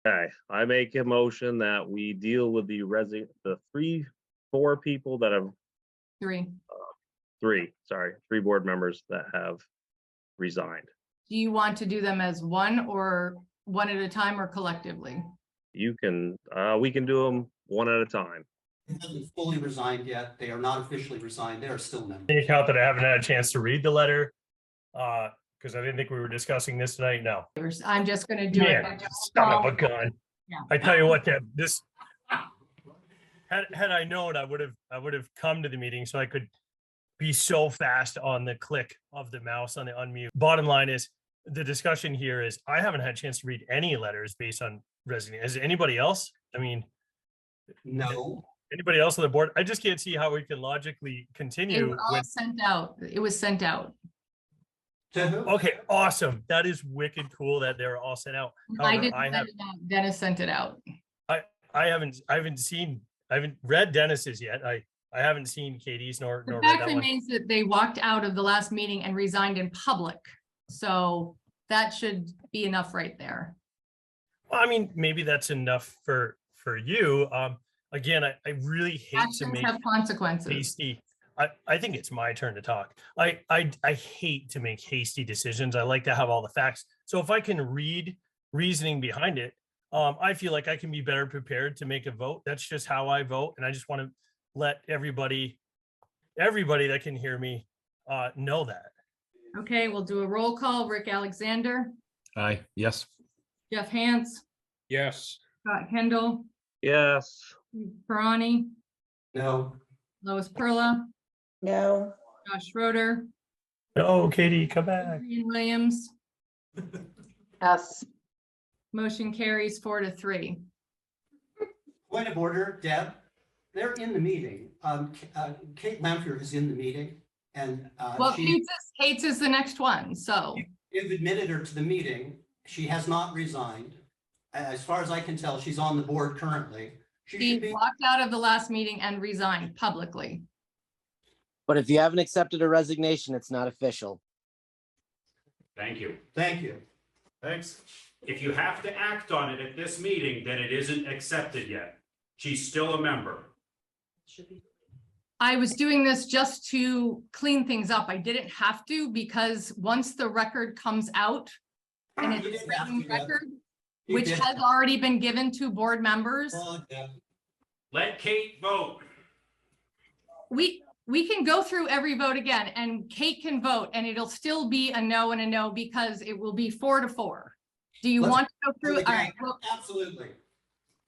Okay, I make a motion that we deal with the four people that have three board members that have resigned. Do you want to do them as one at a time or collectively? You can, we can do them one at a time. They haven't fully resigned yet. They are not officially resigned. They are still members. The account that I haven't had a chance to read the letter, because I didn't think we were discussing this tonight. No. I'm just going to do it. Son of a gun. Yeah. I tell you what, Deb, this had I known, I would have come to the meeting so I could be so fast on the click of the mouse on the unmute. Bottom line is the discussion here is I haven't had a chance to read any letters based on resignation. Is anybody else? I mean, no. Anybody else on the board? I just can't see how we can logically continue. It was all sent out. It was sent out. To who? Okay, awesome. That is wicked cool that they're all sent out. I However, didn't send it out. Dennis sent it out. I haven't read Dennis's yet. I haven't seen Katie's nor The read fact that one. remains that they walked out of the last meeting and resigned in public. So that should be enough right there. Well, I mean, maybe that's enough for you. Again, I really hate Actions to make have consequences. hasty. I think it's my turn to talk. I hate to make hasty decisions. I like to have all the facts. So if I can read reasoning behind it, I feel like I can be better prepared to make a vote. That's just how I vote. And I just want to let everybody that can hear me know that. Okay, we'll do a roll call. Rick Alexander, Aye, yes. Jeff Hans, Yes. Scott Kendall, Yes. Perani, No. Lois Perla, No. Josh Schroeder, Oh, Katie, come back. Ian Williams. Yes. Motion carries 4-3. Point of order, Deb. They're in the meeting. Kate Lamphere is in the meeting, and Well, she Kate's is the next one, so. you've admitted her to the meeting. She has not resigned. As far as I can tell, she's on the board currently. She She should be. walked out of the last meeting and resigned publicly. But if you haven't accepted a resignation, it's not official. Thank you. Thank you. Thanks. If you have to act on it at this meeting, then it isn't accepted yet. She's still a member. I was doing this just to clean things up. I didn't have to because once the record comes out and it's You a didn't have written to, Deb. record, You which did. has already been given to board members, Deb. Let Kate vote. we can go through every vote again and Kate can vote and it'll still be a no and a no because it will be 4-4. Do you Let's want to go through? Okay, All right, well, absolutely.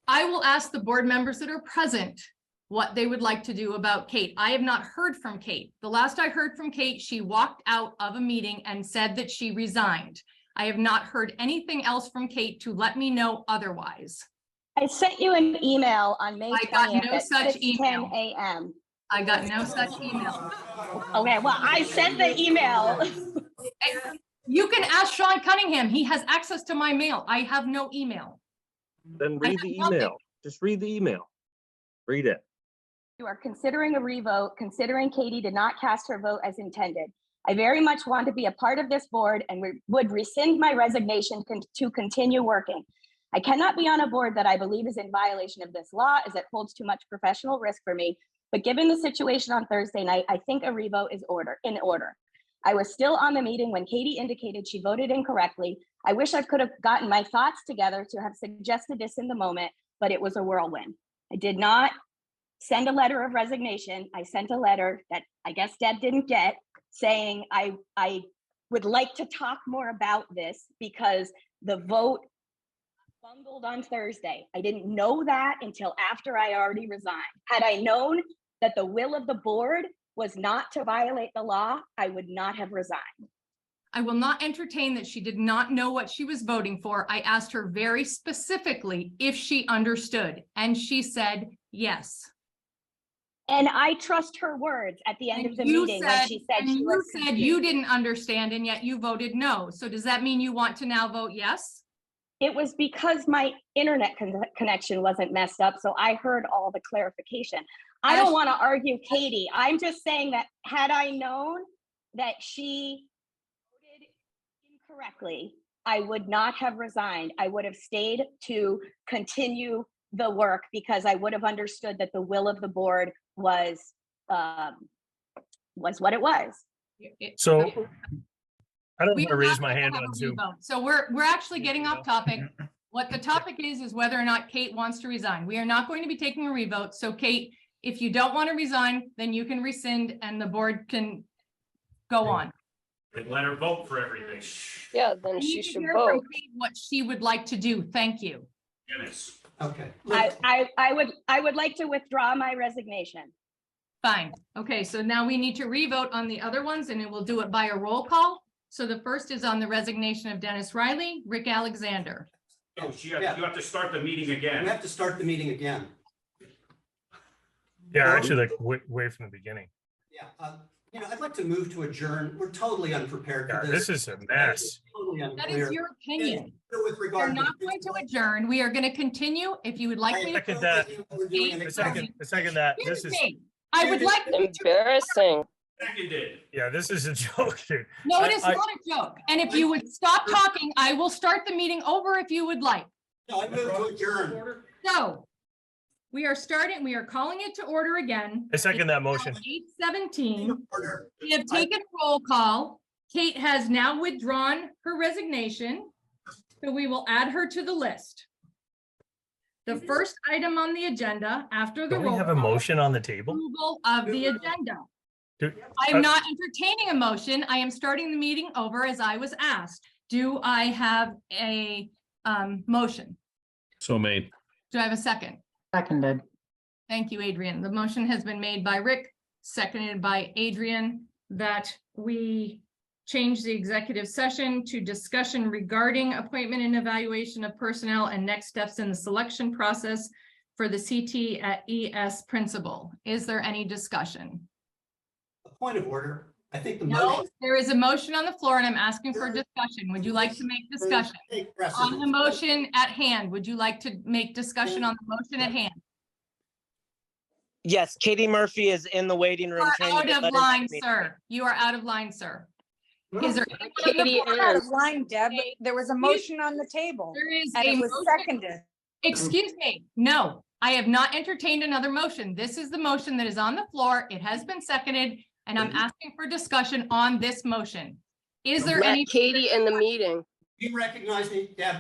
I will ask the board members that are present what they would like to do about Kate. I have not heard from Kate. The last I heard from Kate, she walked out of a meeting and said that she resigned. I have not heard anything else from Kate to let me know otherwise. I sent you an email on May I got 20th no at such 6:10 email. a.m. I got no such email. Okay, well, I sent the email. You can ask Sean Cunningham. He has access to my mail. I have no email. Then read the have nothing. email. Just read the email. Read it. You are considering a revote, considering Katie did not cast her vote as intended. I very much want to be a part of this board and would rescind my resignation to continue working. I cannot be on a board that I believe is in violation of this law as it holds too much professional risk for me. But given the situation on Thursday night, I think a revote is in order. I was still on the meeting when Katie indicated she voted incorrectly. I wish I could have gotten my thoughts together to have suggested this in the moment, but it was a whirlwind. I did not send a letter of resignation. I sent a letter that I guess Deb didn't get saying I would like to talk more about this because the vote bungled on Thursday. I didn't know that until after I already resigned. Had I known that the will of the board was not to violate the law, I would not have resigned. I will not entertain that she did not know what she was voting for. I asked her very specifically if she understood, and she said yes. And I trust her words at the end of the meeting when she said she was confused. You didn't understand, and yet you voted no. So does that mean you want to now vote yes? It was because my internet connection wasn't messed up, so I heard all the clarification. I don't want to argue Katie. I'm just saying that had I known that she voted incorrectly, I would not have resigned. I would have stayed to continue the work because I would have understood that the will of the board was what it was. So I don't We want to are raise not my going to hand have on a Zoom. revote. So we're actually getting off topic. What the topic is whether or not Kate wants to resign. We are not going to be taking a revote. So Kate, if you don't want to resign, then you can rescind and the board can go on. And let her vote for everything. Yeah, then We she need to should hear from vote. Kate what she would like to do. Thank you. Dennis. Okay. Look, I would like to withdraw my resignation. Fine. Okay, so now we need to revote on the other ones and we'll do it by a roll call. So the first is on the resignation of Dennis Riley, Rick Alexander. Oh, you have to start the meeting we again. have to start the meeting again. Yeah, actually, like way from the beginning. Yeah, I'd like to move to adjourn. We're totally unprepared Yeah, for this this. is a mess. Totally That unclear. is your opinion. With We're regard not going to adjourn. We are going to continue. If you would like me to. Second that. We're doing an A executive- second that. This is, I would like. Embarrassing. Seconded. yeah, this is a joke, dude. No, it is I- not a joke. And if you would stop talking, I will start the meeting over if you would like. No, I move to adjourn. So we are calling it to order again. I second that motion. 8:17. Order. We have taken roll call. Kate has now withdrawn her resignation. So we will add her to the list. The first item on the agenda after the Don't we roll have a call, motion on the table? approval of the agenda. Dude, I am not entertaining a motion. I am starting the meeting over as I was asked. Do I have a motion? So made. Do I have a second? Seconded. Thank you, Adrian. The motion has been made by Rick, seconded by Adrian, that we change the executive session to discussion regarding appointment and evaluation of personnel and next steps in the selection process for the CT at ES principal. Is there any discussion? A point of order. I think the No, motion. there is a motion on the floor and I'm asking for discussion. Would you like to make discussion? Take On the precedence. motion at hand, would you like to make discussion on the motion at hand? Yes, Katie Murphy is in the waiting You room. are trying to out get of let into line, the meeting. sir. You are out of line, sir. Is there? anyone on the Katie floor? Ann. Out of line, Deb. There was a motion on the table There is and a it was motion. seconded. Excuse me, no, I have not entertained another motion. This is the motion that is on the floor. It has been seconded, and I'm asking for discussion on this motion. Is there any, Let Katie in the meeting. You recognize me, Deb?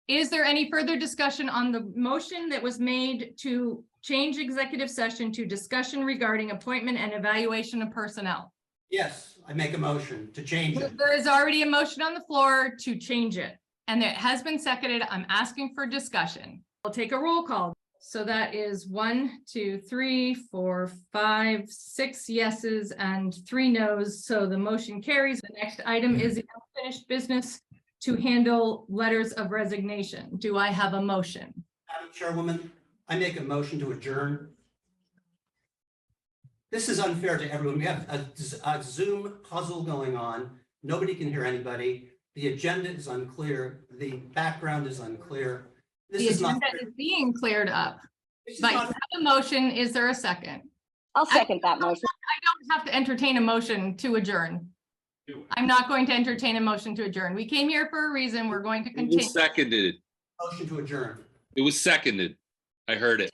is there any further discussion on the motion that was made to change executive session to discussion regarding appointment and evaluation of personnel? Yes, I make a motion to change it. There is already a motion on the floor to change it, and it has been seconded. I'm asking for discussion. I'll take a roll call. So that is 1, 2, 3, 4, 5, 6 yeses and 3 nos. So the motion carries. The next item is the unfinished business to handle letters of resignation. Do I have a motion? Madam Chairwoman, I make a motion to adjourn. This is unfair to everyone. We have a Zoom puzzle going on. Nobody can hear anybody. The agenda is unclear. The background is unclear. This The is not agenda fair. is being cleared up. This is But you not- have a motion. Is there a second? I'll second that motion. I don't have to entertain a motion to adjourn. I'm not going to entertain a motion to adjourn. We came here for a reason. We're going to It continue. was seconded. Motion to adjourn. It was seconded. I heard it.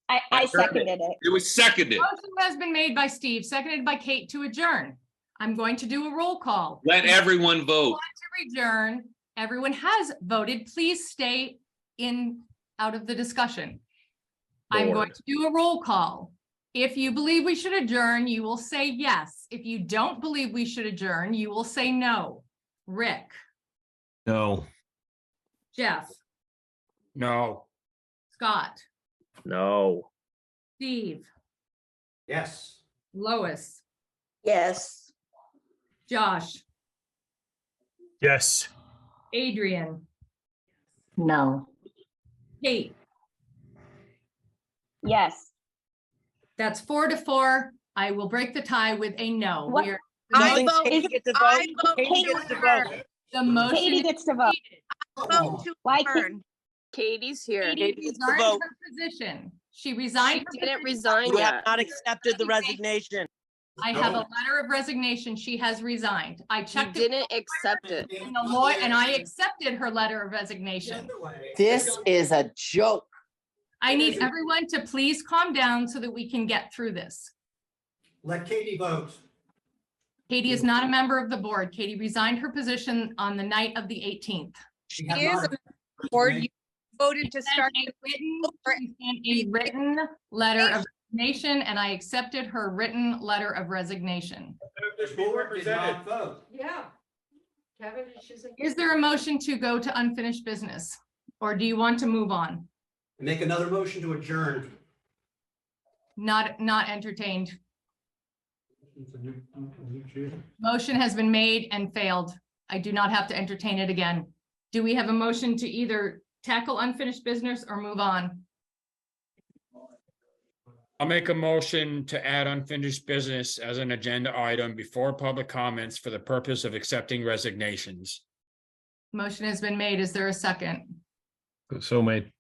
I seconded it. It was seconded. Motion has been made by Steve, seconded by Kate to adjourn. I'm going to do a roll call. Let everyone vote. To adjourn, everyone has voted. Please stay out of the discussion. I'm going to do a roll call. If you believe we should adjourn, you will say yes. If you don't believe we should adjourn, you will say no. Rick, No. Jeff, No. Scott, No. Steve, Yes. Lois, Yes. Josh, Yes. Adrian, No. Kate. Yes. That's 4 to 4. I will break the tie with a no. What? We are- I I think vote- Katie gets to I vote. vote Katie to gets to adjourn. vote. The motion. Katie is gets to vote. defeated. Oh, Why can't, Katie's here. Katie gets to resigned vote. her position. She She resigned. her didn't position. resign You have yet. not accepted the resignation. I have a letter of resignation. She has resigned. I You checked it didn't accept it. in the law and I accepted her letter of resignation. This is a joke. I need everyone to please calm down so that we can get through this. Let Katie vote. Katie is not a member of the board. Katie resigned her position on the night of the 18th. She She is not- a board. You voted to She start. sent a written letter of resignation, and I accepted her written letter of resignation. The board did not vote. Yeah. Kevin, Is there a motion to go to unfinished business? Or do you want to move on? Make another motion to adjourn. Not entertained. Motion has been made and failed. I do not have to entertain it again. Do we have a motion to either tackle unfinished business or move on? I'll make a motion to add unfinished business as an agenda item before public comments for the purpose of accepting resignations. Motion has been made. Is there a second? So made.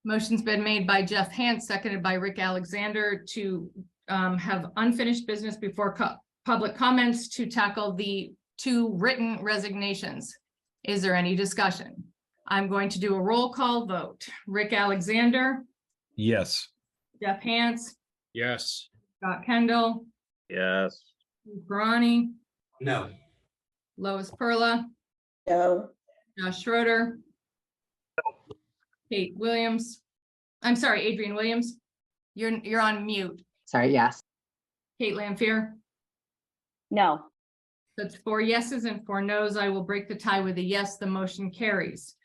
Motion's been made by Jeff Hant, seconded by Rick Alexander to have unfinished business before public comments to tackle the 2 written resignations. Is there any discussion? I'm going to do a roll call vote. Rick Alexander, Yes. Jeff Hant, Yes. Scott Kendall, Yes. Brani, No. Lois Perla, No. Josh Schroeder, Kate Williams. I'm sorry, Adrian Williams. You're on mute. Sorry, yes. Kate Lampier. No. That's 4 yeses and 4 nos. I will break the tie with a yes. The motion carries.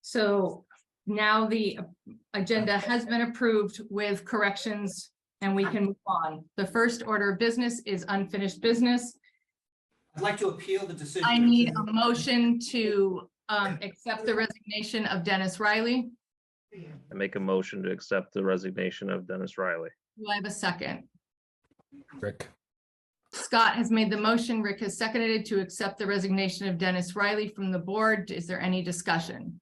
So now the agenda has been approved with corrections and we can move on. The first order of business is unfinished business. I'd like to appeal the decision. I need a motion to accept the resignation of Dennis Riley. I make a motion to accept the resignation of Dennis Riley. Do I have a second? Rick. Scott has made the motion. Rick has seconded it to accept the resignation of Dennis Riley from the board. Is there any discussion?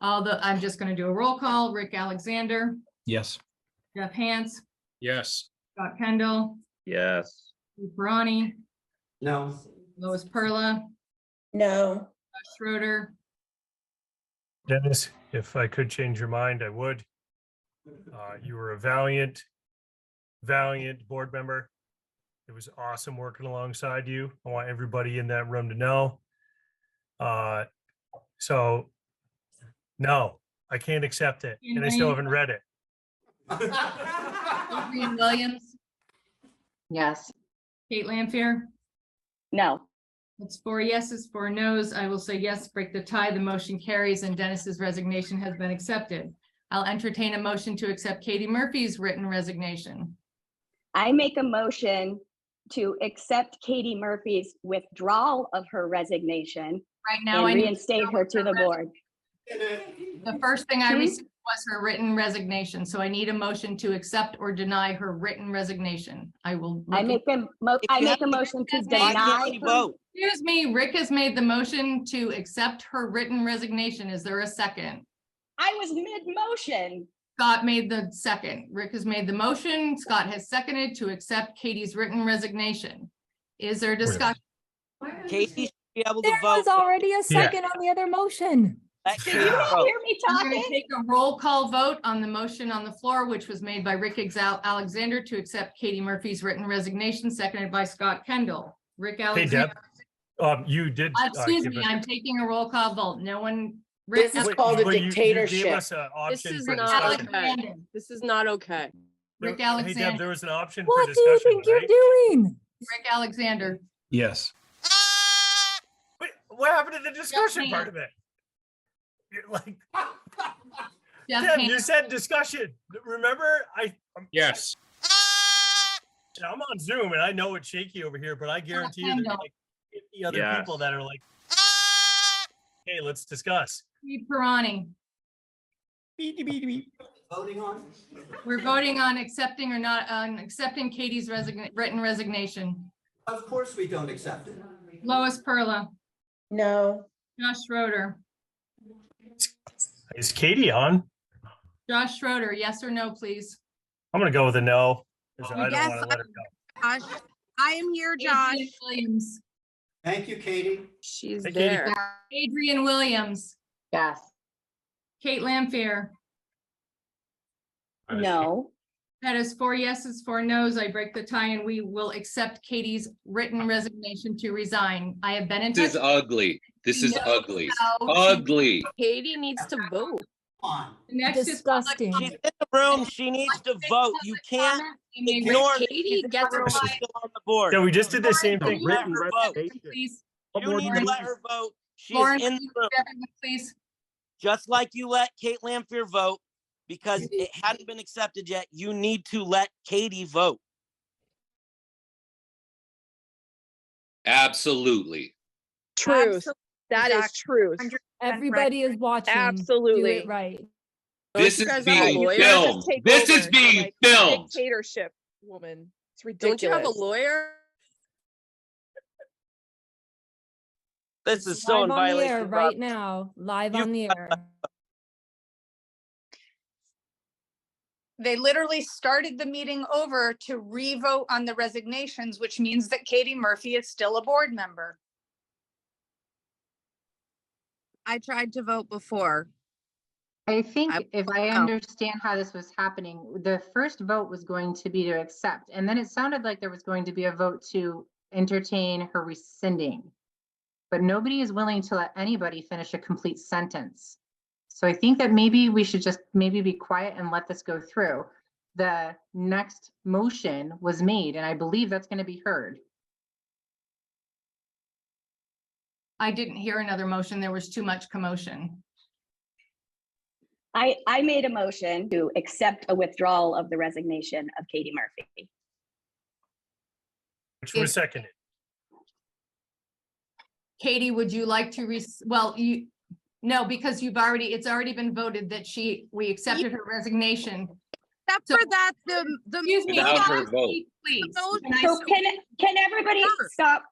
I'm just going to do a roll call. Rick Alexander, Yes. Jeff Hant, Yes. Scott Kendall, Yes. Steve Barani, No. Lois Perla, No. Josh Schroeder. Dennis, if I could change your mind, I would. You were a valiant board member. It was awesome working alongside you. I want everybody in that room to know. So, no, I can't accept it, and I still haven't read it. Adrian Williams, Yes. Kate Lampier. No. It's 4 yeses, 4 nos. I will say yes, break the tie. The motion carries and Dennis's resignation has been accepted. I'll entertain a motion to accept Katie Murphy's written resignation. I make a motion to accept Katie Murphy's withdrawal of her resignation Right now, I and need reinstate her to the board. the first thing I received was her written resignation. So I need a motion to accept or deny her written resignation. I will. I make a motion to deny. her- Excuse me, Rick has made the motion to accept her written resignation. Is there a second? I was mid-motion. Scott made the second. Rick has made the motion. Scott has seconded to accept Katie's written resignation. Is there discussion? Katie should be able There to vote. was already a second on the other motion. Let Can Katie you not vote. hear me I'm going to talking? take a roll call vote on the motion on the floor, which was made by Rick Alexander to accept Katie Murphy's written resignation, seconded by Scott Kendall. Rick Hey, Alexander. Deb, you did. Excuse give me, us- I'm taking a roll call vote. No one. Rick This is Wait, called a well, you gave dictatorship. us an This option is for not discussion. okay. This is not okay. Rick Hey, Deb, Alexander. there was an option for What do you discussion, think you're right? doing? Rick Alexander. Yes. Wait, what happened to the discussion Hand. part of it? You're like, Jeff Deb, Hand. you said discussion. Remember, Yes. I'm on Zoom and I know it's shaky over here, but I guarantee you there's Kendall. like 50 other Yes. people that are like, hey, let's discuss. Steve Perani. Voting on? We're voting on accepting or not, on accepting Katie's written resignation. Of course we don't accept it. Lois Perla, No. Josh Schroeder. Is Katie on? Josh Schroeder, yes or no, please? I'm gonna go with a no, because I don't Yes, want to let her go. Josh, I am here, Josh. Adrian Williams. Thank you, Katie. She's Hey, Katie. there. Adrian Williams. Yes. Kate Lampier. No. That is 4 yeses, 4 nos. I break the tie and we will accept Katie's written resignation to resign. I have been in This touch. is ugly. This is knows ugly. how to- Ugly. Katie needs to vote. On. The next is public Disgusting. She's comment. in the room. She needs to vote. You can't ignore that Katie she's in the gets room. a- She's still on the board. Yeah, we just did the same thing. Let Written her vote. resignation. Please, What You more need do to you let need? her vote. She Lauren, is in please, the room. everyone, please. Just like you let Kate Lampier vote because it hadn't been accepted yet. You need to let Katie vote. Absolutely. Truth. That is truth. Everybody is watching. Do Absolutely. it right. This You is guys are being lawyers. filmed. Just take This is over. being Like, filmed. Dictatorship, woman. It's Don't ridiculous. you have a lawyer? This is so Live in on the violation air of right Robert's- now. Live You- on the air. They literally started the meeting over to re-vote on the resignations, which means that Katie Murphy is still a board member. I tried to vote before. I think I- if I oh. understand how this was happening, the first vote was going to be to accept, and then it sounded like there was going to be a vote to entertain her rescinding. But nobody is willing to let anybody finish a complete sentence. So I think that maybe we should just maybe be quiet and let this go through. The next motion was made, and I believe that's going to be heard. I didn't hear another motion. There was too much commotion. I made a motion to accept a withdrawal of the resignation of Katie Murphy. Which was seconded. Katie, would you like to no, because it's already been voted that we accepted her resignation. Except So- for that, the Excuse me, Without can her I vote. speak, please? The Can I So speak? can everybody Sure. stop?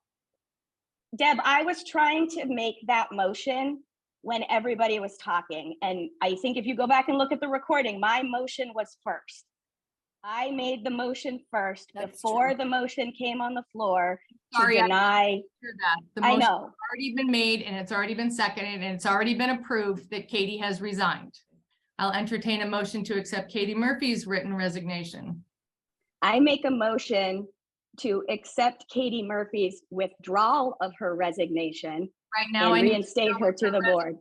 Deb, I was trying to make that motion when everybody was talking. And I think if you go back and look at the recording, my motion was first. I made the motion first That's before true. the motion came on the floor to Sorry, I deny. hear that. The I motion's know. already been made and it's already been seconded and it's already been approved that Katie has resigned. I'll entertain a motion to accept Katie Murphy's written resignation. I make a motion to accept Katie Murphy's withdrawal of her resignation Right now, I and need reinstate her to the board.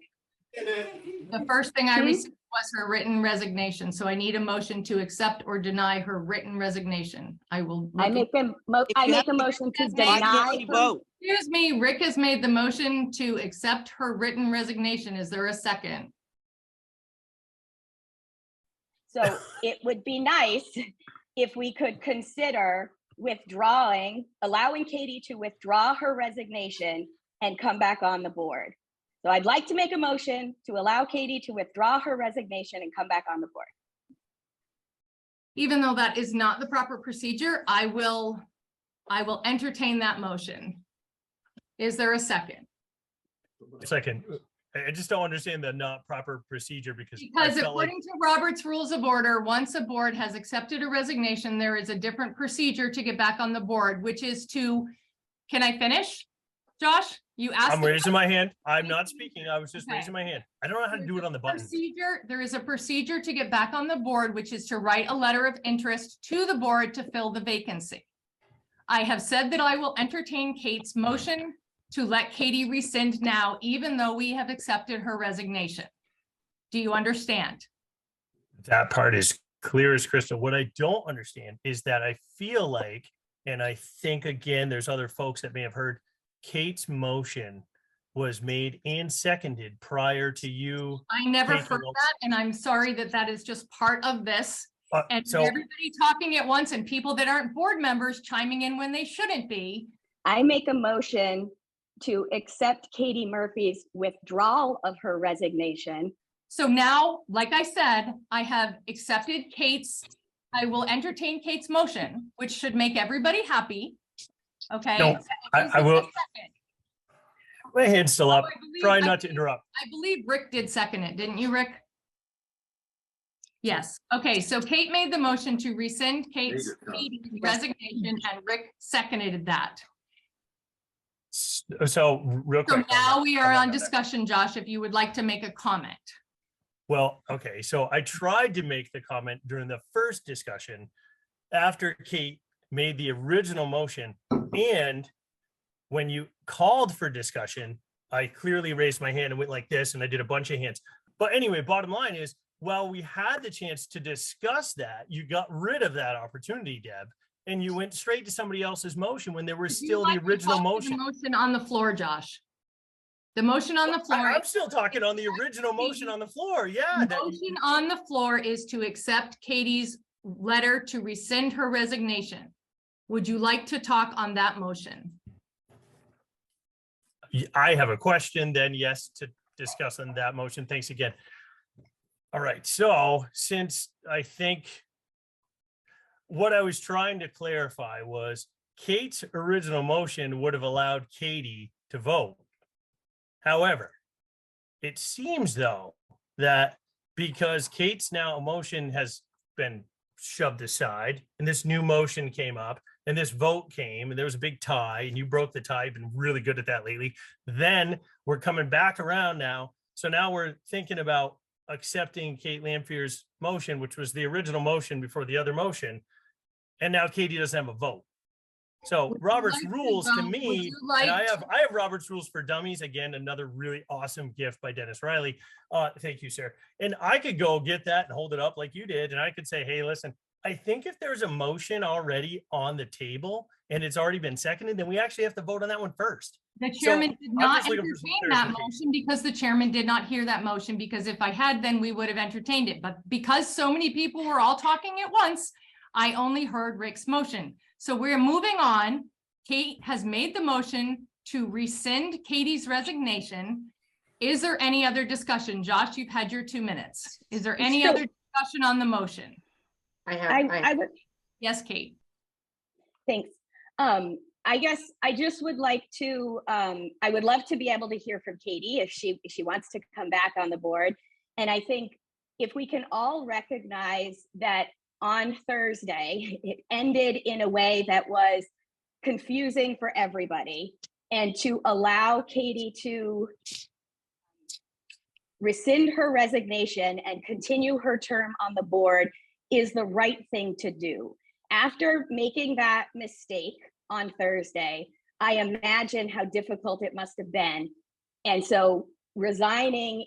the first thing I received was her written resignation. So I need a motion to accept or deny her written resignation. I will. I look make a motion to Why Why deny. can't she her- vote? Excuse me, Rick has made the motion to accept her written resignation. Is there a second? So it would be nice if we could consider allowing Katie to withdraw her resignation and come back on the board. So I'd like to make a motion to allow Katie to withdraw her resignation and come back on the board. Even though that is not the proper procedure, I will entertain that motion. Is there a second? Second. I just don't understand the not proper procedure because Because I felt like according to Robert's Rules of Order, once a board has accepted a resignation, there is a different procedure to get back on the board, which is to, can I finish? Josh, you asked. I'm the raising my hand. I'm not speaking. I was just Okay. raising my hand. I don't know how to do it on the button. There is a procedure to get back on the board, which is to write a letter of interest to the board to fill the vacancy. I have said that I will entertain Kate's motion to let Katie rescind now, even though we have accepted her resignation. Do you understand? That part is clear as crystal. What I don't understand is that I feel like, and I think again, there's other folks that may have heard, Kate's motion was made and seconded prior to you. I never taking heard over. that, and I'm sorry that that is just part of this. And So everybody talking at once and people that aren't board members chiming in when they shouldn't be. I make a motion to accept Katie Murphy's withdrawal of her resignation. So now, like I said, I have accepted I will entertain Kate's motion, which should make everybody happy. Okay. No, I will. Second. My hand's still up. Oh, I believe- Try I not to believe- interrupt. I believe Rick did second it, didn't you, Rick? Yes. Okay, so Kate made the motion to rescind Katie's Major resignation and Rick seconded that. So real So quick. now we are I'm on that. discussion, Josh, if you would like to make a comment. Well, okay, so I tried to make the comment during the first discussion after Kate made the original motion. And when you called for discussion, I clearly raised my hand and went like this, and I did a bunch of hands. But anyway, bottom line is, while we had the chance to discuss that, you got rid of that opportunity, Deb, and you went straight to somebody else's motion when there was Would you still the like to original talk to motion. the motion on the floor, Josh. The motion on the floor. I'm still talking on the original motion on the floor. Yeah. The motion on the floor is to accept Katie's letter to rescind her resignation. Would you like to talk on that motion? I have a question, then yes, to discuss on that motion. Thanks again. All right, so since I think what I was trying to clarify was Kate's original motion would have allowed Katie to vote. However, it seems though that because Kate's now motion has been shoved aside and this new motion came up and this vote came and there was a big tie and you broke the tie, you've been really good at that lately. Then we're coming back around now. So now we're thinking about accepting Kate Lanfear's motion, which was the original motion before the other motion. And now Katie doesn't have a vote. So Would you Robert's like to rules to vote? Would me, you like and I have Robert's rules for dummies. Again, another really awesome gift by Dennis Riley. Thank you, sir. And I could go get that and hold it up like you did. And I could say, hey, listen, I think if there's a motion already on the table and it's already been seconded, then we actually have to vote on that one first. The chairman did I'm not just looking for some entertain that clarification. motion because the chairman did not hear that motion, because if I had, then we would have entertained it. But because so many people were all talking at once, I only heard Rick's motion. So we're moving on. Kate has made the motion to rescind Katie's resignation. Is there any other discussion? Josh, you've had your 2 minutes. Is there any other discussion on the motion? I would, Yes, Kate. thanks. I guess I just would like to, I would love to be able to hear from Katie if she wants to come back on the board. And I think if we can all recognize that on Thursday, it ended in a way that was confusing for everybody, and to allow Katie to rescind her resignation and continue her term on the board is the right thing to do. After making that mistake on Thursday, I imagine how difficult it must have been. And so resigning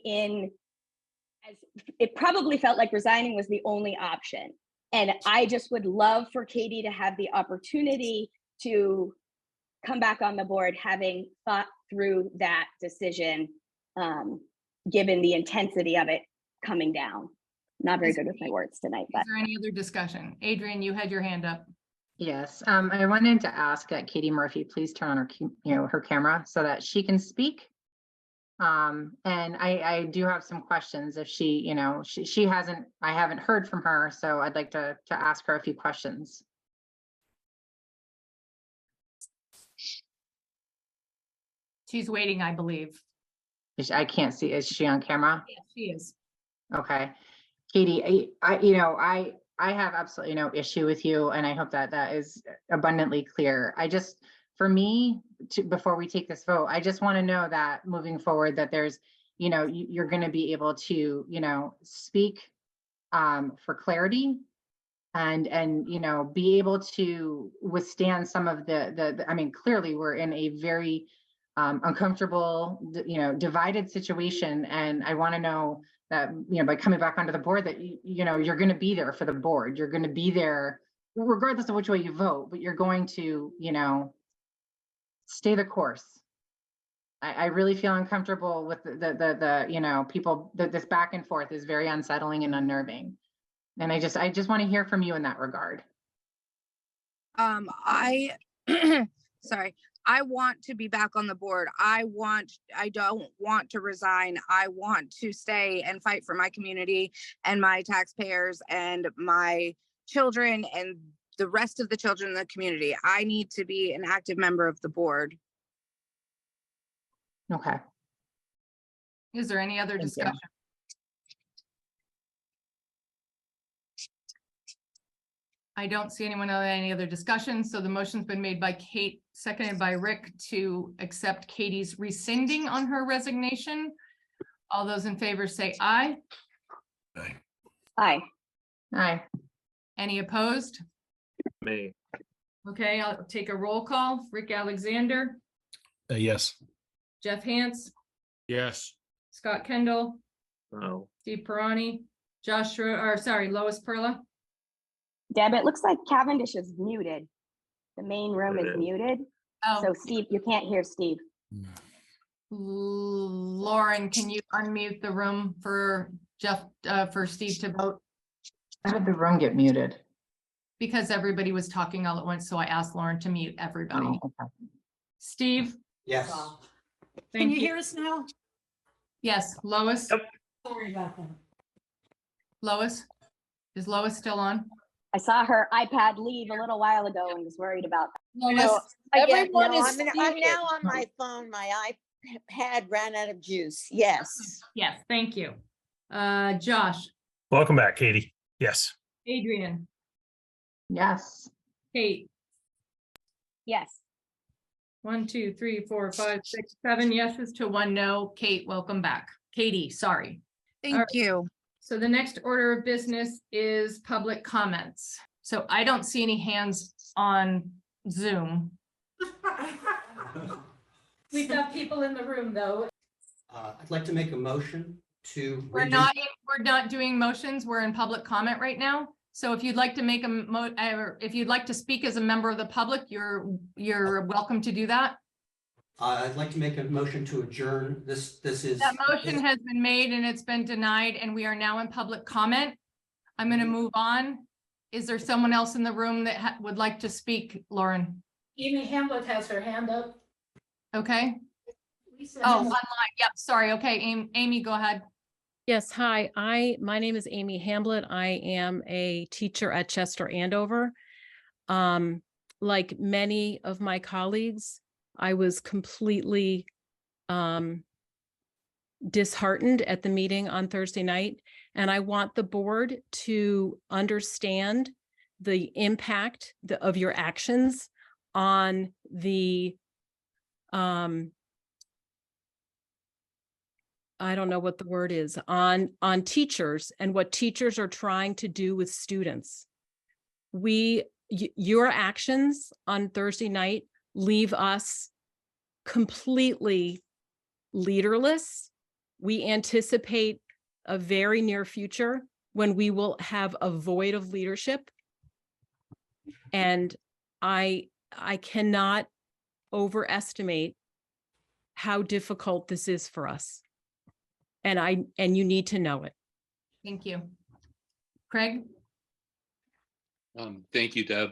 it probably felt like resigning was the only option. And I just would love for Katie to have the opportunity to come back on the board, having thought through that decision, given the intensity of it coming down. Not very good with my words tonight, but. Is there any other discussion? Adrian, you had your hand up. Yes, I wanted to ask that Katie Murphy please turn on her, her camera so that she can speak. And I do have some questions if she, she hasn't, I haven't heard from her, so I'd like to ask her a few questions. She's waiting, I believe. I can't see, is she on camera? Yes, she is. Okay, Katie, I have absolutely no issue with you, and I hope that that is abundantly clear. For me, before we take this vote, I just want to know that moving forward, that there's, you're going to be able to, speak for clarity and be able to withstand some of the I mean, clearly we're in a very uncomfortable, divided situation, and I want to know that, by coming back onto the board, that you're going to be there for the board. You're going to be there regardless of which way you vote, but you're going to, stay the course. I really feel uncomfortable with the people, this back and forth is very unsettling and unnerving. And I just want to hear from you in that regard. Sorry, I want to be back on the board. I don't want to resign. I want to stay and fight for my community and my taxpayers and my children and the rest of the children in the community. I need to be an active member of the board. Okay. Is there any other discussion? I don't see anyone on any other discussion, so the motion's been made by Kate, seconded by Rick to accept Katie's rescinding on her resignation. All those in favor say aye. Aye. Aye. Any opposed? Me. Okay, I'll take a roll call. Rick Alexander, Yes. Jeff Hance, Yes. Scott Kendall, No. Steve Perani, Lois Perla. Deb, it looks like Cavendish is muted. The main room It is is. muted. Oh, So Steve, you can't hear Steve. Lauren, can you unmute the room for for Steve to vote? How did the room get muted? Because everybody was talking all at once, so I asked Lauren to mute everybody. Oh, okay. Steve? Yes. Can Thank you hear us now? Yes, Lois? Yep. Sorry about that. Lois? Is Lois still on? I saw her iPad leave a little while ago and was worried about that. Lois? Again, Everyone no, is I'm now on my phone. My iPad ran out of juice. Yes. Yes, thank you. Josh, Welcome back, Katie. Yes. Adrian, Yes. Kate, Yes. 1, 2, 3, 4, 5, 6, 7 yeses to 1 no. Kate, welcome back. Katie, sorry. Thank right. you. So the next order of business is public comments. So I don't see any hands on Zoom. We've got people in the room, though. I'd like to make a motion to. We're not doing motions. We're in public comment right now. So if you'd like to make if you'd like to speak as a member of the public, you're welcome to do that. I'd like to make a motion to adjourn. This is. That motion has been made and it's been denied, and we are now in public comment. I'm going to move on. Is there someone else in the room that would like to speak, Lauren? Amy Hamlet has her hand up. Okay. Lisa Oh, has- online. Yep. Sorry. Okay. Amy, go ahead. Yes, hi. My name is Amy Hamblett. I am a teacher at Chester Andover. Like many of my colleagues, I was completely disheartened at the meeting on Thursday night, and I want the board to understand the impact of your actions on the I don't know what the word is, on teachers and what teachers are trying to do with students. Your actions on Thursday night leave us completely leaderless. We anticipate a very near future when we will have a void of leadership. And I cannot overestimate how difficult this is for us. And you need to know it. Thank you. Craig? Thank you, Deb.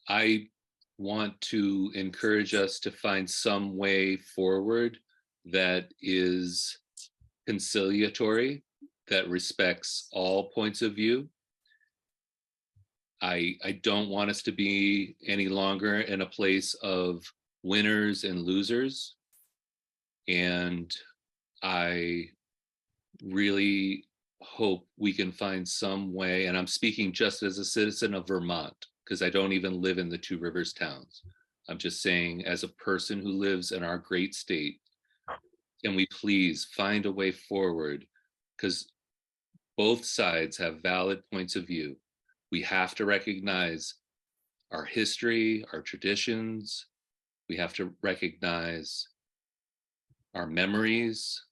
I want to encourage us to find some way forward that is conciliatory, that respects all points of view. I don't want us to be any longer in a place of winners and losers. And I really hope we can find some way, and I'm speaking just as a citizen of Vermont, because I don't even live in the Two Rivers towns. I'm just saying, as a person who lives in our great state, can we please find a way forward? Because both sides have valid points of view. We have to recognize our history, our traditions. We have to recognize our memories,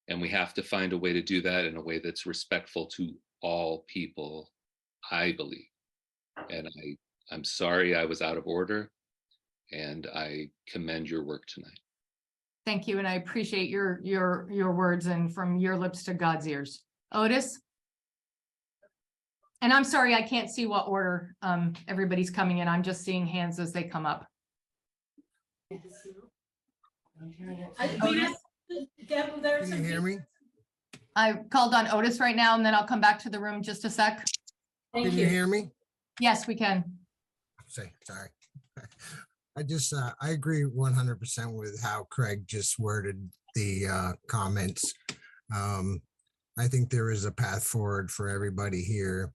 and we have to find a way to do that in a way that's respectful to all people, I believe. And I'm sorry I was out of order, and I commend your work tonight. Thank you. And I appreciate your words, and from your lips to God's ears. Otis? And I'm sorry, I can't see what order everybody's coming in. I'm just seeing hands as they come up. Deb, there's Can you hear me? I called on Otis right now, and then I'll come back to the room just a sec. Thank Can you hear me? Yes, we can. Sorry. I agree 100% with how Craig just worded the comments. I think there is a path forward for everybody here.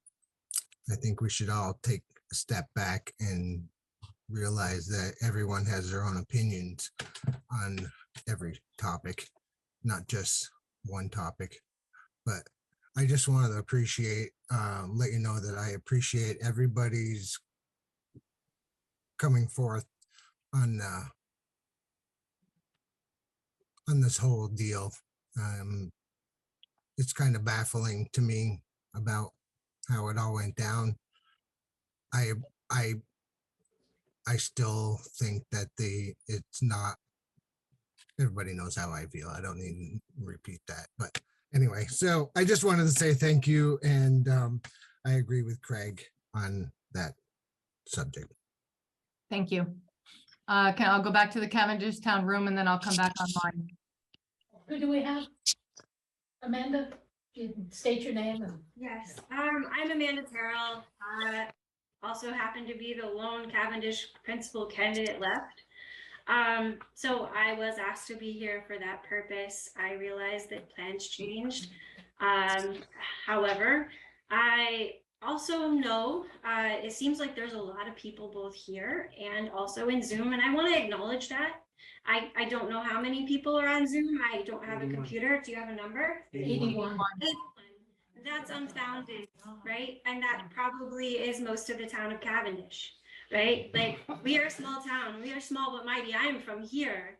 I think we should all take a step back and realize that everyone has their own opinions on every topic, not just one topic. But I just wanted to let you know that I appreciate everybody's coming forth on this whole deal. It's kind of baffling to me about how it all went down. I still think that it's not, everybody knows how I feel. I don't need to repeat that. But anyway, so I just wanted to say thank you. And I agree with Craig on that subject. Thank you. I'll go back to the Cavendish Town room and then I'll come back online. Who do we have? Amanda, you state your name. Yes, I'm Amanda Terrell. Also happen to be the lone Cavendish principal candidate left. So I was asked to be here for that purpose. I realized that plans changed. However, I also know it seems like there's a lot of people both here and also in Zoom, and I want to acknowledge that. I don't know how many people are on Zoom. I don't have a computer. Do you have a number? 81. That's unfounded, right? And that probably is most of the town of Cavendish, right? Like, we are a small town. We are small but mighty. I am from here.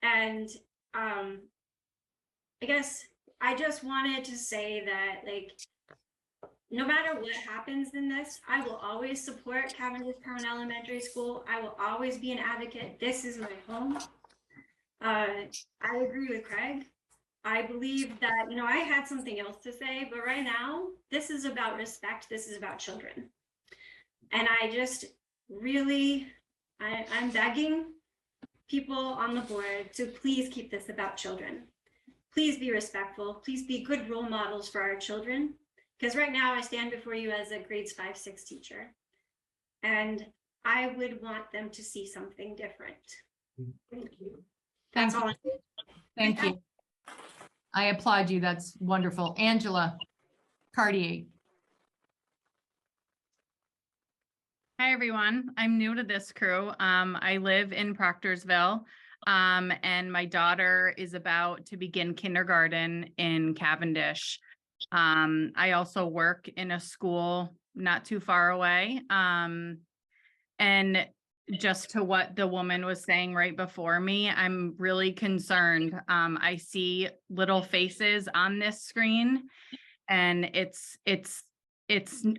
And I guess I just wanted to say that, like, no matter what happens in this, I will always support Cavendish Town Elementary School. I will always be an advocate. This is my home. I agree with Craig. I believe that, you know, I had something else to say, but right now, this is about respect. This is about children. And I just really, I'm begging people on the board to please keep this about children. Please be respectful. Please be good role models for our children. Because right now I stand before you as a grades 5-6 teacher, and I would want them to see something different. Thank you. That's all. Thank you. I applaud you. That's wonderful. Angela Cartier. Hi, everyone. I'm new to this crew. I live in Proctorsville, and my daughter is about to begin kindergarten in Cavendish. I also work in a school not too far away. And just to what the woman was saying right before me, I'm really concerned. I see little faces on this screen, and it's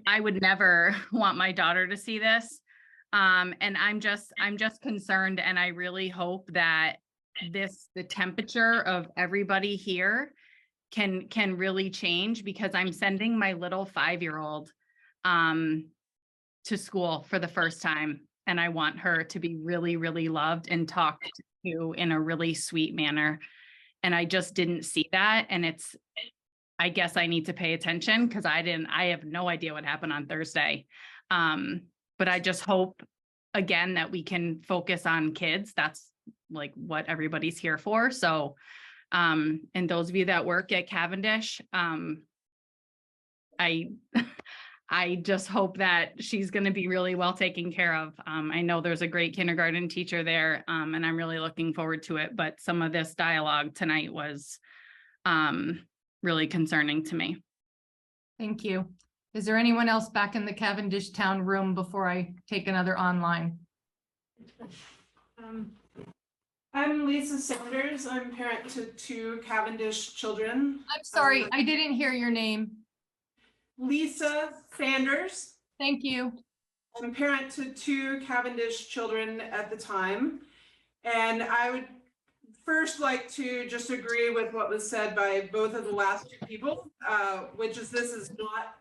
I would never want my daughter to see this. And I'm just concerned, and I really hope that the temperature of everybody here can really change, because I'm sending my little 5-year-old to school for the first time, and I want her to be really, really loved and talked to in a really sweet manner. And I just didn't see that. And I guess I need to pay attention, because I have no idea what happened on Thursday. But I just hope, again, that we can focus on kids. That's like what everybody's here for. So and those of you that work at Cavendish, I just hope that she's going to be really well taken care of. I know there's a great kindergarten teacher there, and I'm really looking forward to it. But some of this dialogue tonight was really concerning to me. Thank you. Is there anyone else back in the Cavendish Town room before I take another online? I'm Lisa Sanders. I'm parent to 2 Cavendish children. I'm sorry, I didn't hear your name. Lisa Sanders. Thank you. I'm parent to 2 Cavendish children at the time. And I would first like to just agree with what was said by both of the last 2 people, which is this is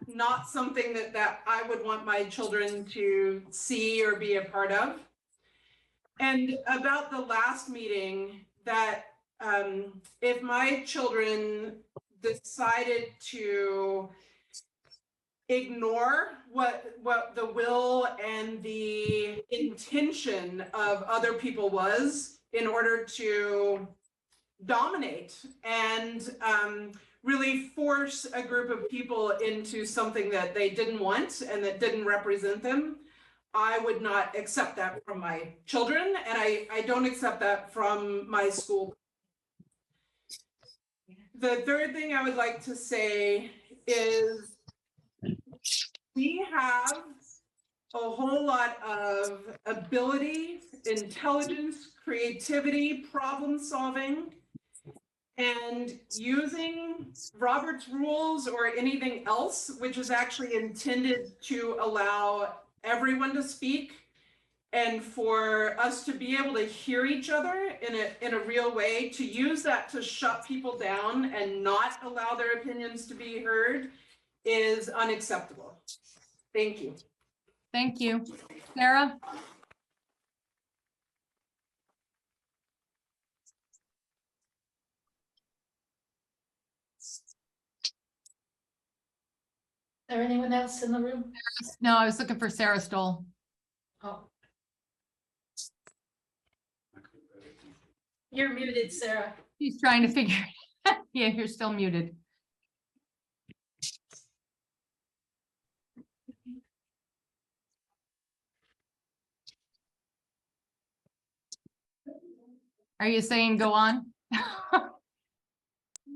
not something that I would want my children to see or be a part of. And about the last meeting, that if my children decided to ignore what the will and the intention of other people was in order to dominate and really force a group of people into something that they didn't want and that didn't represent them. I would not accept that from my children, and I don't accept that from my school. The third thing I would like to say is we have a whole lot of ability, intelligence, creativity, problem solving, and using Robert's rules or anything else, which is actually intended to allow everyone to speak and for us to be able to hear each other in a real way, to use that to shut people down and not allow their opinions to be heard is unacceptable. Thank you. Thank you. Sarah? Is there anyone else in the room? No, I was looking for Sarah Stoll. Oh. You're muted, Sarah. She's trying to figure it out. Yeah, you're still muted. Are you saying go on?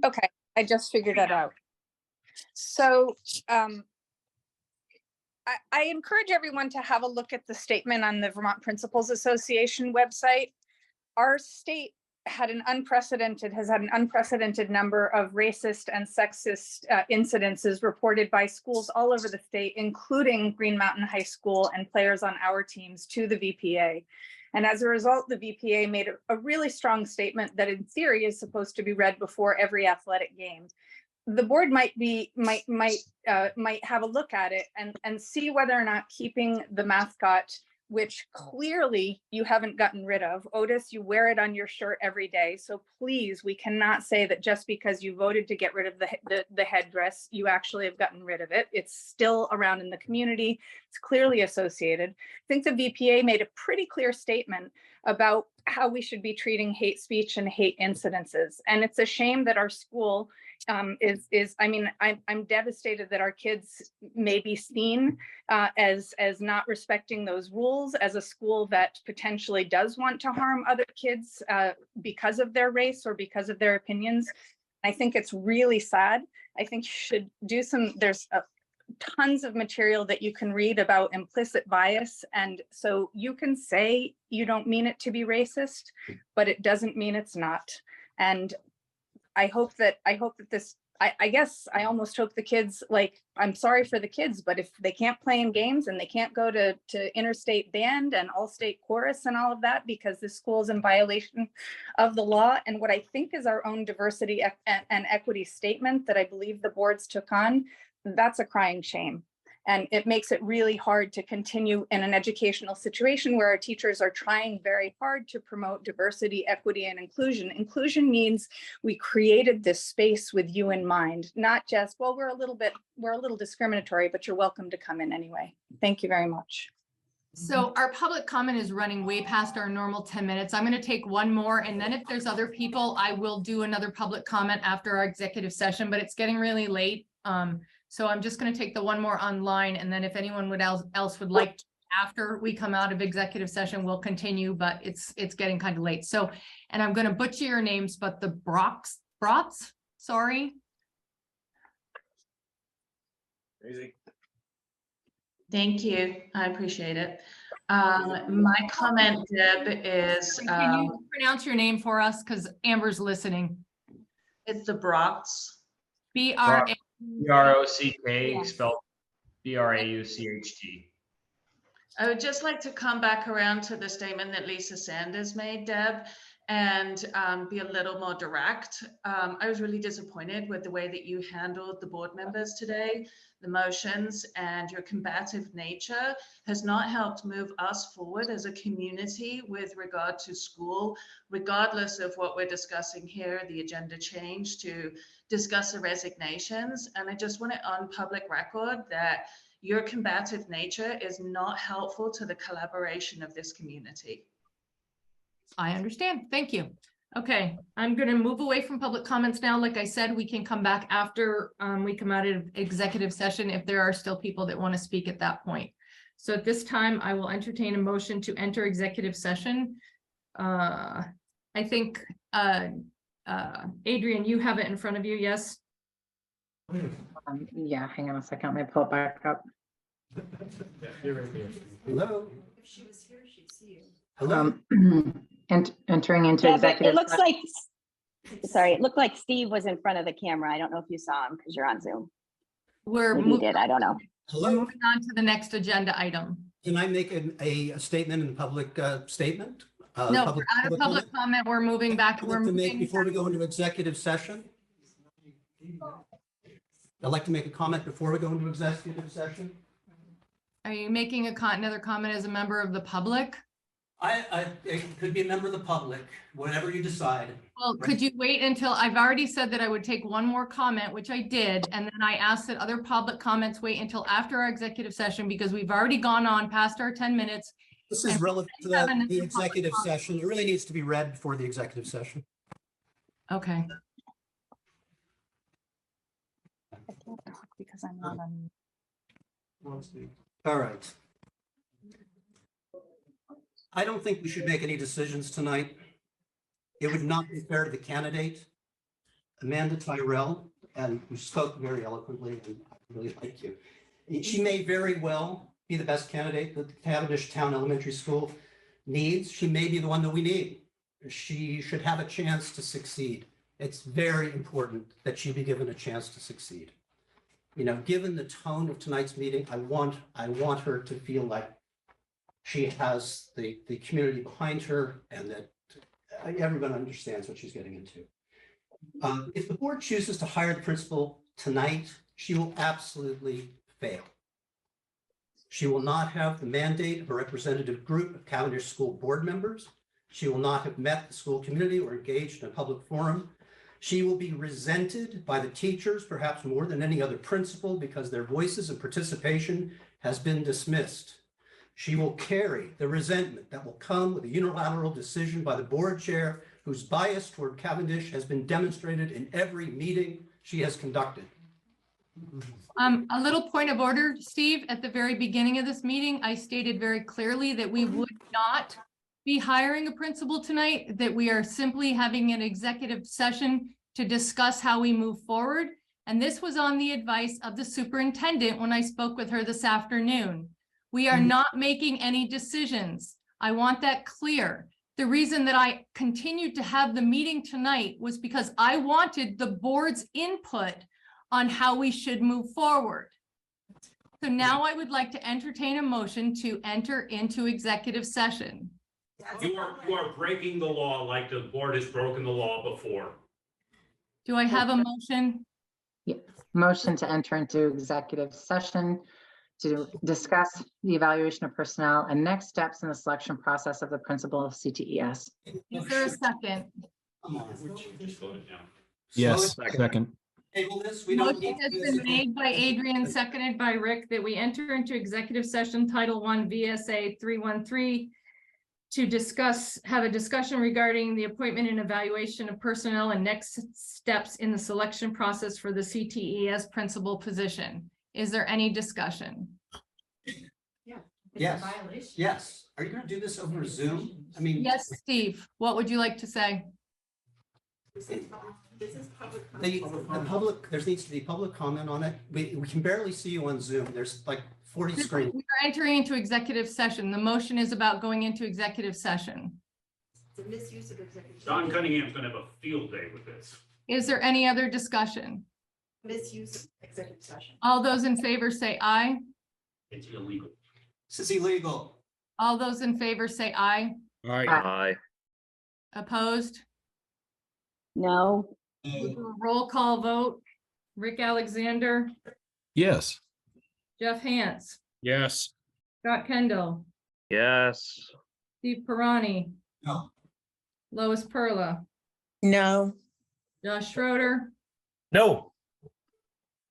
Okay, I just figured that out. So I encourage everyone to have a look at the statement on the Vermont Principals Association website. Our state has had an unprecedented number of racist and sexist incidences reported by schools all over the state, including Green Mountain High School and players on our teams, to the VPA. And as a result, the VPA made a really strong statement that in theory is supposed to be read before every athletic game. The board might have a look at it and see whether or not keeping the mascot, which clearly you haven't gotten rid of. Otis, you wear it on your shirt every day. So please, we cannot say that just because you voted to get rid of the headdress, you actually have gotten rid of it. It's still around in the community. It's clearly associated. I think the VPA made a pretty clear statement about how we should be treating hate speech and hate incidences. And it's a shame that our school I'm devastated that our kids may be seen as not respecting those rules, as a school that potentially does want to harm other kids because of their race or because of their opinions. I think it's really sad. I think you should do there's tons of material that you can read about implicit bias. And so you can say you don't mean it to be racist, but it doesn't mean it's not. And I hope that this, I guess I almost hope the kids, like, I'm sorry for the kids, but if they can't play in games and they can't go to interstate band and all-state chorus and all of that because this school is in violation of the law and what I think is our own diversity and equity statement that I believe the boards took on, that's a crying shame. And it makes it really hard to continue in an educational situation where our teachers are trying very hard to promote diversity, equity, and inclusion. Inclusion means we created this space with you in mind, not just, well, we're a little discriminatory, but you're welcome to come in anyway. Thank you very much. So our public comment is running way past our normal 10 minutes. I'm going to take one more, and then if there's other people, I will do another public comment after our executive session, but it's getting really late. So I'm just going to take the one more online, and then if anyone else would like to, after we come out of executive session, we'll continue, but it's getting kind of late. So, and I'm going to butcher your names, but the Brats, sorry. Crazy. Thank you. I appreciate it. My comment, Deb, is Can you pronounce your name for us? Because Amber's listening. It's the Brats. B-R-A. B-R-O-C-K, spelled B-R-A-U-C-H-T. I would just like to come back around to the statement that Lisa Sanders made, Deb, and be a little more direct. I was really disappointed with the way that you handled the board members today. The motions and your combative nature has not helped move us forward as a community with regard to school, regardless of what we're discussing here, the agenda change to discuss the resignations. And I just want it on public record that your combative nature is not helpful to the collaboration of this community. I understand. Thank you. Okay, I'm gonna move away from public comments now. Like I said, we can come back after we come out of executive session if there are still people that want to speak at that point. So at this time, I will entertain a motion to enter executive session. I think, Adrian, you have it in front of you, yes? Yeah, hang on a second. Let me pull it back up. Hello? If she was here, she'd see you. Hello? And entering into Yeah, but executive. it looks session. like, sorry, it looked like Steve was in front of the camera. I don't know if you saw him because you're on Zoom. We're Maybe you moving, did, I don't know. we're moving on to the next agenda item. Can I make a statement in the public statement? No, we're out of public comment. We're moving back. I'd We're like to make, moving. before we go into executive session. I'd like to make a comment before we go into executive session. Are you making another comment as a member of the public? It could be a member of the public, whatever you decide. Well, could you wait until, I've already said that I would take one more comment, which I did, and then I asked that other public comments wait until after our executive session because we've already gone on past our 10 minutes. This is and relevant to we have another the public executive comment. session. It really needs to be read before the executive session. Okay. I can't talk because I'm not on. All right. I don't think we should make any decisions tonight. It would not be fair to the candidate, Amanda Tyrell, and who spoke very eloquently, and I really like you. She may very well be the best candidate that the Cavendish Town Elementary School needs. She may be the one that we need. She should have a chance to succeed. It's very important that she be given a chance to succeed. You know, given the tone of tonight's meeting, I want her to feel like she has the community behind her and that everyone understands what she's getting into. If the board chooses to hire the principal tonight, she will absolutely fail. She will not have the mandate of a representative group of Cavendish School board members. She will not have met the school community or engaged in a public forum. She will be resented by the teachers, perhaps more than any other principal, because their voices and participation has been dismissed. She will carry the resentment that will come with a unilateral decision by the board chair, whose bias toward Cavendish has been demonstrated in every meeting she has conducted. A little point of order, Steve. At the very beginning of this meeting, I stated very clearly that we would not be hiring a principal tonight, that we are simply having an executive session to discuss how we move forward. And this was on the advice of the superintendent when I spoke with her this afternoon. We are not making any decisions. I want that clear. The reason that I continued to have the meeting tonight was because I wanted the board's input on how we should move forward. So now I would like to entertain a motion to enter into executive session. You are breaking the law like the board has broken the law before. Do I have a motion? Yeah. Motion to enter into executive session to discuss the evaluation of personnel and next steps in the selection process of the principal of CTES. Is there a second? Come on. Just voted down. Yes, second. Table this. We don't Motion need has to do been this. made by Adrian, seconded by Rick, that we enter into executive session Title I VSA 313 to have a discussion regarding the appointment and evaluation of personnel and next steps in the selection process for the CTES principal position. Is there any discussion? Yeah. Yes. Yes. Are you going to do this over Zoom? I mean, Yes, Steve, what would you like to say? the public, there needs to be public comment on it. We can barely see you on Zoom. There's like 40 screens. We are entering into executive session. The motion is about going into executive session. It's a misuse of executive. John Cunningham's gonna have a field day with this. Is there any other discussion? Misuse of executive session. All those in favor say aye. It's illegal. This is illegal. All those in favor say aye. Aye. Opposed? No. We'll do a roll call vote. Rick Alexander, Yes. Jeff Hance, Yes. Scott Kendall, Yes. Steve Pirani, No. Lois Perla, No. Josh Schroeder, No.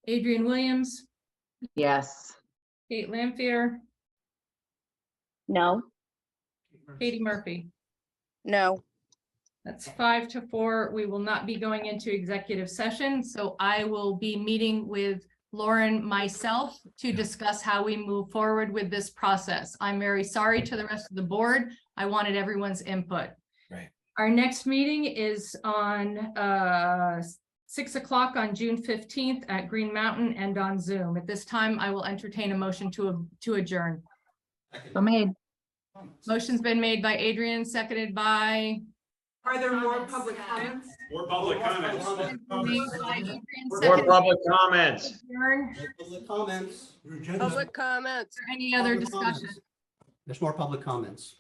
Adrian Williams, Yes. Kate Lampier, No. Katie Murphy. No. That's 5-4. We will not be going into executive session, so I will be meeting with Lauren, myself, to discuss how we move forward with this process. I'm very sorry to the rest of the board. I wanted everyone's input. Right. Our next meeting is on 6 o'clock on June 15th at Green Mountain and on Zoom. At this time, I will entertain a motion to adjourn. So made. Motion's been made by Adrian, seconded by. Are there more public comments? More public comments. More public comments. Adjourn. Public comments. Public comments. Any other Public discussion? comments. There's more public comments.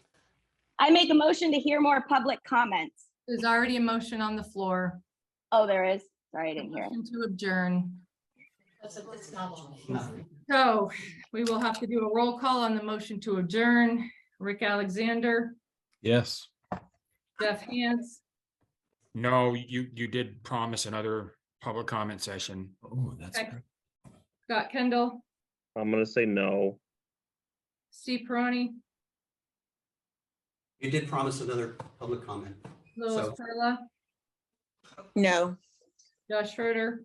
I make a motion to hear more public comments. There's already a motion on the floor. Oh, there is. Sorry, I didn't hear it. Motion to adjourn. It's not long. So we will have to do a roll call on the motion to adjourn. Rick Alexander, Yes. Jeff Hans, No, you did promise another public comment session. Oh, that's Okay. great. Scott Kendall, I'm gonna say no. Steve Peroni, You did promise another public comment. Lois So- Perla, No. Josh Schroeder,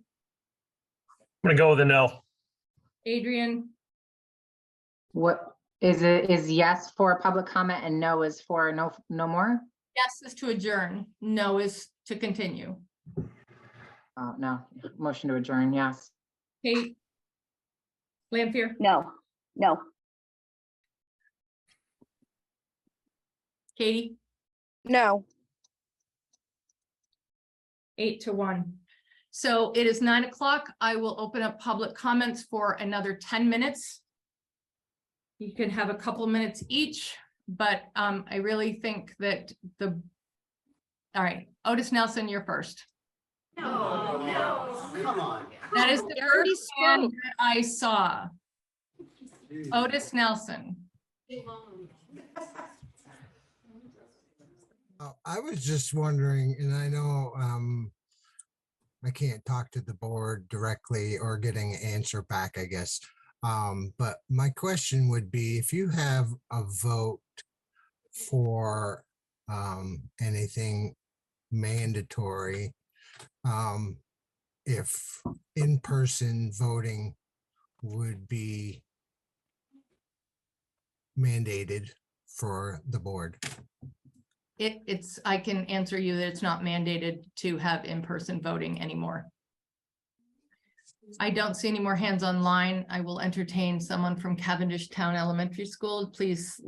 I'm gonna go with a no. Adrian, What is it? Is yes for public comment and no is for no more? yes is to adjourn, no is to continue. Oh, no. Motion to adjourn, yes. Kate Lampier, No, no. Katie, No. 8-1. So it is 9 o'clock. I will open up public comments for another 10 minutes. You can have a couple minutes each, but I really think that all right, Otis Nelson, you're first. Come on. That is the You already first hand spoke. that I saw. Otis Nelson. I was just wondering, and I know I can't talk to the board directly or getting an answer back, I guess. But my question would be, if you have a vote for anything mandatory, if in-person voting would be mandated for the board. I can answer you that it's not mandated to have in-person voting anymore. I don't see any more hands online. I will entertain someone from Cavendish Town Elementary School. Please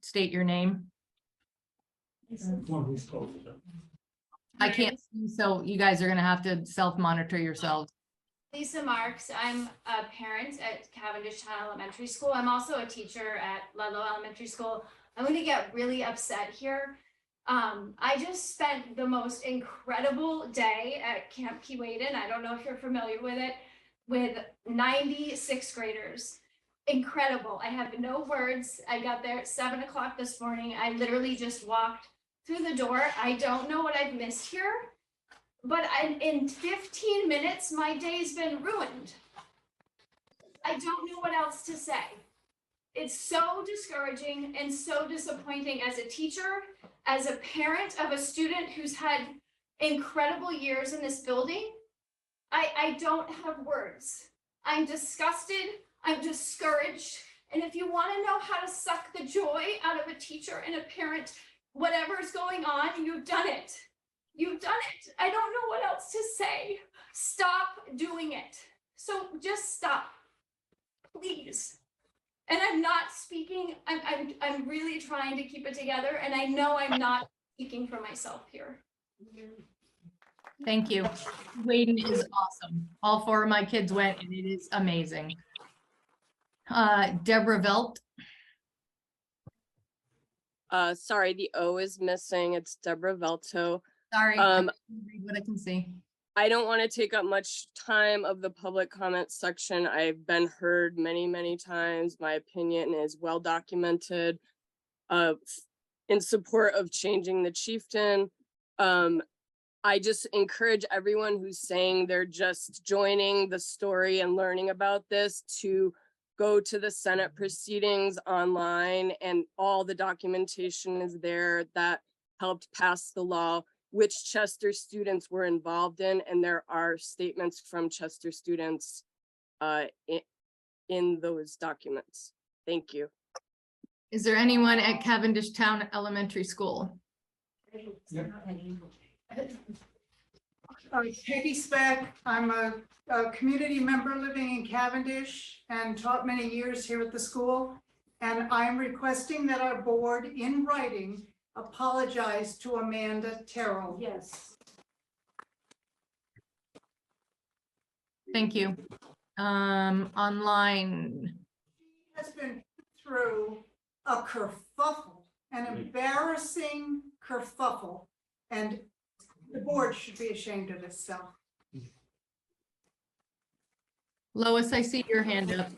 state your name. I can't see, so you guys are gonna have to self-monitor yourselves. Lisa Marks, I'm a parent at Cavendish Town Elementary School. I'm also a teacher at Ludlow Elementary School. I'm going to get really upset here. I just spent the most incredible day at Camp Keewaydin. I don't know if you're familiar with it, with 96 graders. Incredible. I have no words. I got there at 7 o'clock this morning. I literally just walked through the door. I don't know what I've missed here, but in 15 minutes, my day's been ruined. I don't know what else to say. It's so discouraging and so disappointing as a teacher, as a parent of a student who's had incredible years in this building. I don't have words. I'm disgusted. I'm discouraged. And if you want to know how to suck the joy out of a teacher and a parent, whatever is going on, you've done it. You've done it. I don't know what else to say. Stop doing it. So just stop, please. And I'm not speaking, I'm really trying to keep it together, and I know I'm not speaking for myself here. Thank you. Wayden is awesome. All 4 of my kids went and it is amazing. Deborah Velt. Sorry, the O is missing. It's Deborah Velto. Sorry, I can read what I can see. I don't want to take up much time of the public comment section. I've been heard many, many times. My opinion is well documented in support of changing the chieftain. I just encourage everyone who's saying they're just joining the story and learning about this to go to the Senate proceedings online, and all the documentation is there that helped pass the law, which Chester students were involved in, and there are statements from Chester students in those documents. Thank you. Is there anyone at Cavendish Town Elementary School? Peggy Speck, I'm a community member living in Cavendish and taught many years here at the school. And I'm requesting that our board in writing apologize to Amanda Terrell. Yes. Thank you. Online. Has been through a kerfuffle, an embarrassing kerfuffle, and the board should be ashamed of itself. Lois, I see your hand up.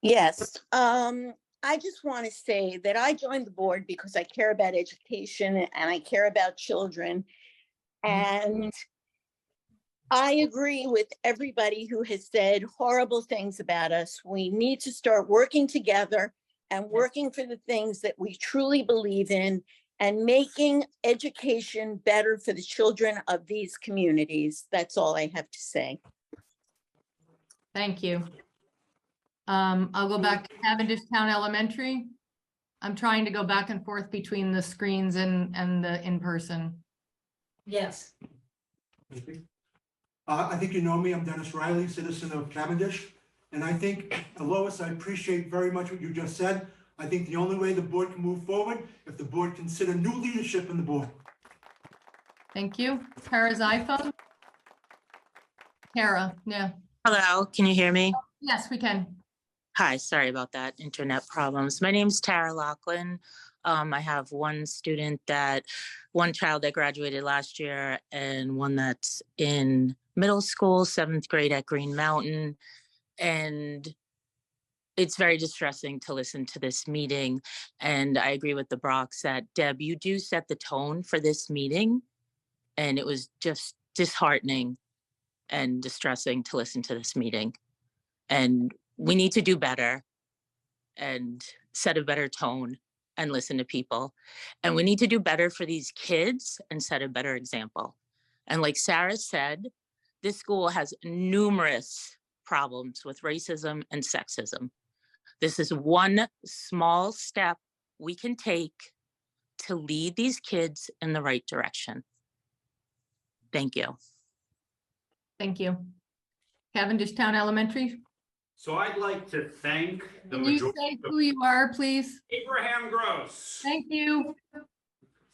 Yes, I just want to say that I joined the board because I care about education and I care about children. And I agree with everybody who has said horrible things about us. We need to start working together and working for the things that we truly believe in and making education better for the children of these communities. That's all I have to say. Thank you. I'll go back to Cavendish Town Elementary. I'm trying to go back and forth between the screens and the in-person. Yes. I think you know me. I'm Dennis Riley, citizen of Cavendish. And I think, Lois, I appreciate very much what you just said. I think the only way the board can move forward, if the board consider new leadership in the board. Thank you. Tara's iPhone. Tara, yeah. Hello, can you hear me? Yes, we can. Hi, sorry about that, internet problems. My name's Tara Lachlan. I have one child that graduated last year and one that's in middle school, 7th grade at Green Mountain. And it's very distressing to listen to this meeting. And I agree with the Brocks that, Deb, you do set the tone for this meeting. And it was just disheartening and distressing to listen to this meeting. And we need to do better and set a better tone and listen to people. And we need to do better for these kids and set a better example. And like Sarah said, this school has numerous problems with racism and sexism. This is one small step we can take to lead these kids in the right direction. Thank you. Thank you. Cavendish Town Elementary. So I'd like to thank the Can you majority. say who you are, please? Abraham Gross. Thank you.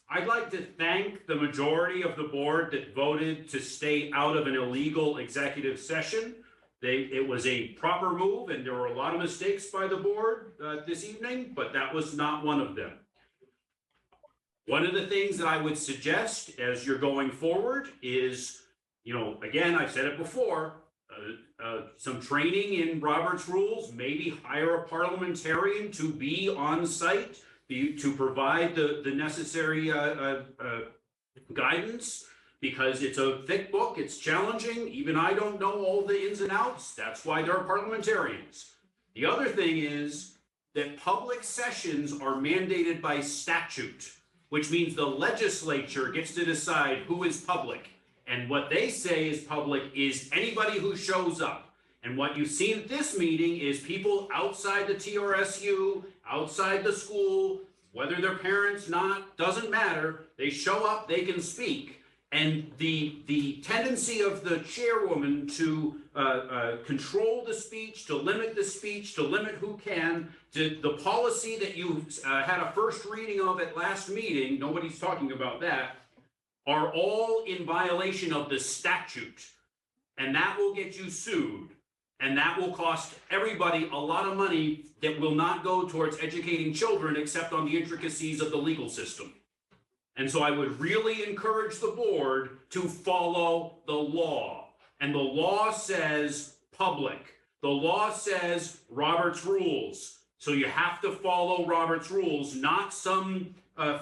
I'd like to thank the majority of the board that voted to stay out of an illegal executive session. It was a proper move and there were a lot of mistakes by the board this evening, but that was not one of them. One of the things that I would suggest as you're going forward is, again, I've said it before, some training in Robert's rules, maybe hire a parliamentarian to be on site, to provide the necessary guidance, because it's a thick book, it's challenging. Even I don't know all the ins and outs. That's why there are parliamentarians. The other thing is that public sessions are mandated by statute, which means the legislature gets to decide who is public. And what they say is public is anybody who shows up. And what you've seen at this meeting is people outside the TRSU, outside the school, whether they're parents, not, doesn't matter. They show up, they can speak. And the tendency of the chairwoman to control the speech, to limit the speech, to limit who can, to the policy that you had a first reading of at last meeting, nobody's talking about that, are all in violation of the statute. And that will get you sued. And that will cost everybody a lot of money that will not go towards educating children except on the intricacies of the legal system. And so I would really encourage the board to follow the law. And the law says public. The law says Robert's rules. So you have to follow Robert's rules, not some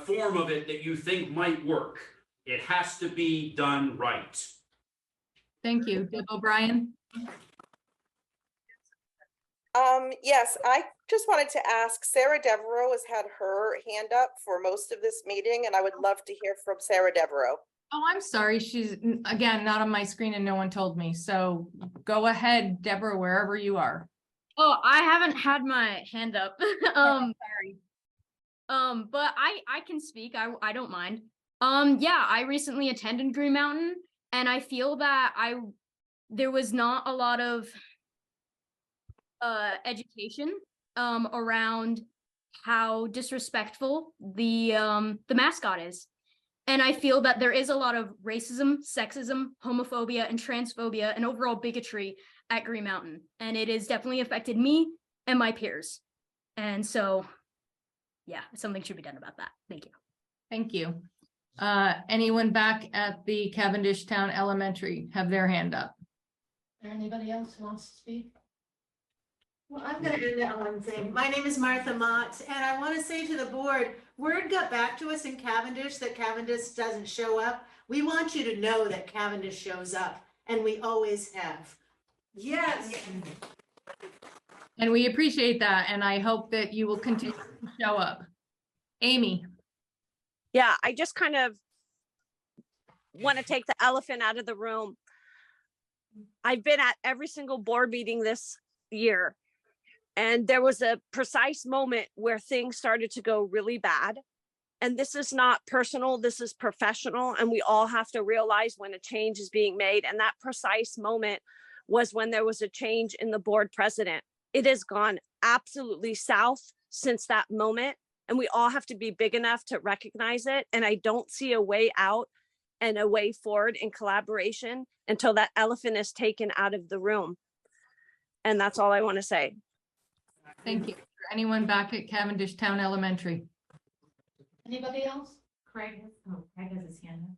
form of it that you think might work. It has to be done right. Thank you. Deb O'Brien. Yes, I just wanted to ask, Sarah Devereaux has had her hand up for most of this meeting, and I would love to hear from Sarah Devereaux. Oh, I'm sorry. She's, again, not on my screen and no one told me. So go ahead, Deborah, wherever you are. Oh, I haven't had my hand up. Sorry. But I can speak. I don't mind. Yeah, I recently attended Green Mountain, and I feel that there was not a lot of education around how disrespectful the mascot is. And I feel that there is a lot of racism, sexism, homophobia, and transphobia, and overall bigotry at Green Mountain. And it has definitely affected me and my peers. And so, yeah, something should be done about that. Thank you. Thank you. Anyone back at the Cavendish Town Elementary have their hand up? Anybody else who wants to speak? Well, I'm going to end it on one thing. My name is Martha Mott, and I want to say to the board, word got back to us in Cavendish that Cavendish doesn't show up. We want you to know that Cavendish shows up, and we always have. Yes. And we appreciate that, and I hope that you will continue to show up. Amy. Yeah, I just kind of want to take the elephant out of the room. I've been at every single board meeting this year, and there was a precise moment where things started to go really bad. And this is not personal, this is professional, and we all have to realize when a change is being made. And that precise moment was when there was a change in the board president. It has gone absolutely south since that moment, and we all have to be big enough to recognize it. And I don't see a way out and a way forward in collaboration until that elephant is taken out of the room. And that's all I want to say. Thank you. Anyone back at Cavendish Town Elementary? Anybody else? Craig has his hand up.